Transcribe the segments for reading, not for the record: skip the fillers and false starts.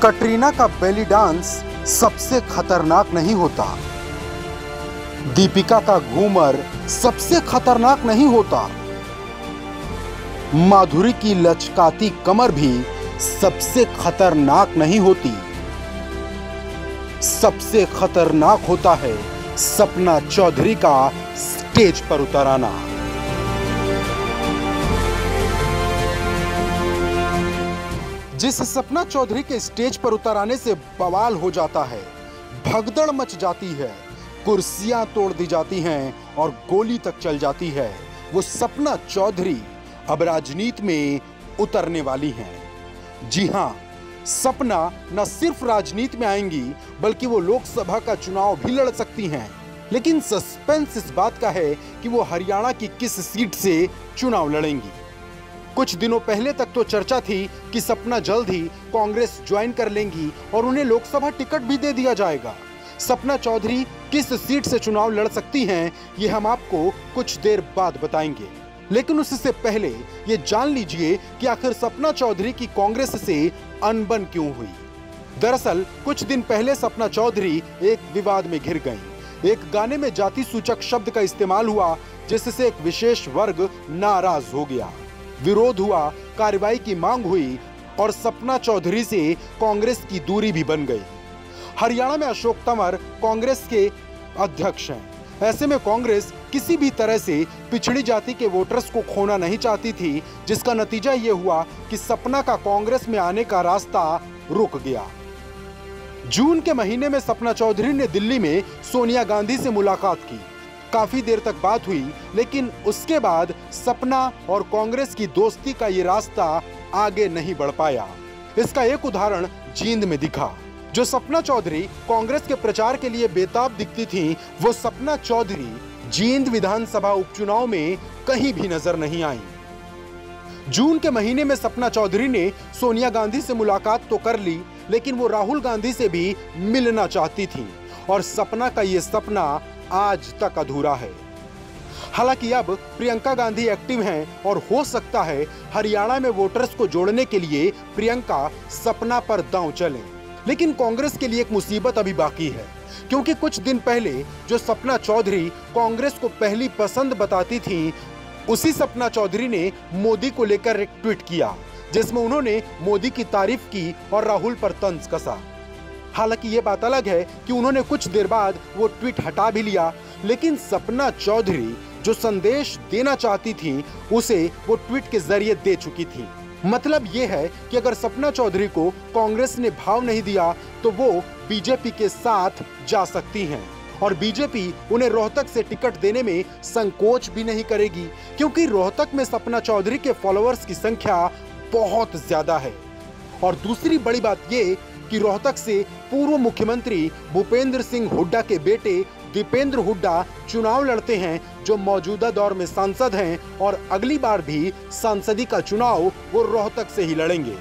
कटरीना का belly dance सबसे खतरनाक नहीं होता, दीपिका का घूमर सबसे खतरनाक नहीं होता, माधुरी की लचकाती कमर भी सबसे खतरनाक नहीं होती। सबसे खतरनाक होता है सपना चौधरी का स्टेज पर उतर आना। जिस सपना चौधरी के स्टेज पर उतर आने से बवाल हो जाता है, भगदड़ मच जाती है, कुर्सियां तोड़ दी जाती हैं और गोली तक चल जाती है, वो सपना चौधरी अब राजनीति में उतरने वाली हैं। जी हां, सपना न सिर्फ राजनीति में आएंगी बल्कि वो लोकसभा का चुनाव भी लड़ सकती हैं। लेकिन सस्पेंस इस बात का है कि वो हरियाणा की किस सीट से चुनाव लड़ेंगी। कुछ दिनों पहले तक तो चर्चा थी कि सपना जल्द ही कांग्रेस ज्वाइन कर लेंगी और उन्हें लोकसभा टिकट भी दे दिया जाएगा। सपना चौधरी किस सीट से चुनाव लड़ सकती हैं, ये हम आपको कुछ देर बाद बताएंगे। लेकिन उससे पहले ये जान लीजिए कि आखिर सपना चौधरी की कांग्रेस से अनबन क्यों हुई। दरअसल कुछ दिन पहले सपना चौधरी एक विवाद में घिर गईं। एक गाने में जाति सूचक शब्द का इस्तेमाल हुआ, जिससे एक विशेष वर्ग नाराज हो गया। विरोध हुआ, कार्रवाई की मांग हुई और सपना चौधरी से कांग्रेस की दूरी भी बन गई। हरियाणा में अशोक तंवर कांग्रेस के अध्यक्ष हैं। ऐसे में कांग्रेस किसी भी तरह से पिछड़ी जाति के वोटर्स को खोना नहीं चाहती थी, जिसका नतीजा ये हुआ कि सपना का कांग्रेस में आने का रास्ता रुक गया। जून के महीने में सपना चौधरी ने दिल्ली में सोनिया गांधी से मुलाकात की। काफी देर तक बात हुई, लेकिन उसके बाद सपना और कांग्रेस की दोस्ती का ये रास्ता आगे नहीं बढ़ पाया। इसका एक उदाहरण जींद में दिखा। जो सपना चौधरी कांग्रेस के प्रचार के लिए बेताब दिखती थी, वो सपना चौधरी जींद विधानसभा उपचुनाव में कहीं भी नजर नहीं आई। जून के महीने में सपना चौधरी ने सोनिया गांधी से मुलाकात तो कर ली, लेकिन वो राहुल गांधी से भी मिलना चाहती थी और सपना का ये सपना आज तक अधूरा है। हालांकि अब प्रियंका गांधी एक्टिव हैं और हो सकता है हरियाणा में वोटर्स को जोड़ने के लिए प्रियंका सपना पर दांव चलें। लेकिन कांग्रेस के लिए एक मुसीबत अभी बाकी है, क्योंकि कुछ दिन पहले जो सपना चौधरी कांग्रेस को पहली पसंद बताती थी, उसी सपना चौधरी ने मोदी को लेकर एक ट्वीट किया, जिसमें उन्होंने मोदी की तारीफ की और राहुल पर तंज कसा। हालांकि ये बात अलग है कि उन्होंने कुछ देर बाद वो ट्वीट हटा भी लिया, लेकिन सपना चौधरी जो संदेश देना चाहती थी, उसे वो ट्वीट के जरिए दे चुकी थी। मतलब ये है कि अगर सपना चौधरी को कांग्रेस ने भाव नहीं दिया तो वो बीजेपी के साथ जा सकती हैं और बीजेपी उन्हें रोहतक से टिकट देने में संकोच भी नहीं करेगी, क्योंकि रोहतक में सपना चौधरी के फॉलोअर्स की संख्या बहुत ज्यादा है। और दूसरी बड़ी बात ये कि रोहतक से पूर्व मुख्यमंत्री भूपेंद्र सिंह हुड्डा के बेटे दीपेंद्र हुड्डा चुनाव लड़ते हैं, जो मौजूदा दौर में सांसद हैं और अगली बार भी सांसदी का चुनाव वो रोहतक से ही लड़ेंगे।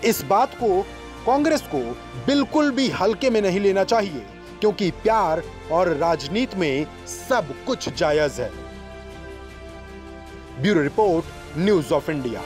इस बात को कांग्रेस को बिल्कुल भी हल्के में नहीं लेना चाहिए, क्योंकि प्यार और राजनीति में सब कुछ जायज है। Bureau report, news of India.